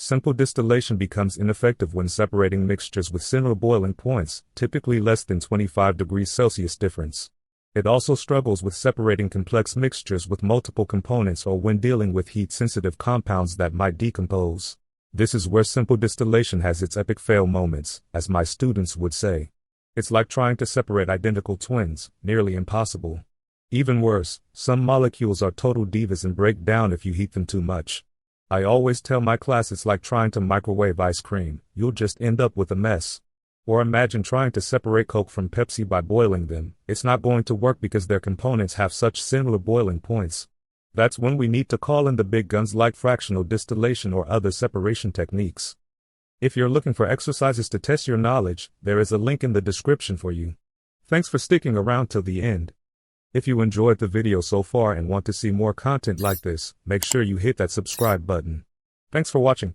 Simple distillation becomes ineffective when separating mixtures with similar boiling points, typically less than 25 degrees Celsius difference. It also struggles with separating complex mixtures with multiple components or when dealing with heat-sensitive compounds that might decompose. This is where simple distillation has its epic fail moments, as my students would say. It's like trying to separate identical twins, nearly impossible. Even worse, some molecules are total divas and break down if you heat them too much. I always tell my class it's like trying to microwave ice cream, you'll just end up with a mess. Or imagine trying to separate Coke from Pepsi by boiling them. It's not going to work because their components have such similar boiling points. That's when we need to call in the big guns like fractional distillation or other separation techniques. If you're looking for exercises to test your knowledge, there is a link in the description for you. Thanks for sticking around till the end. If you enjoyed the video so far and want to see more content like this, make sure you hit that subscribe button. Thanks for watching.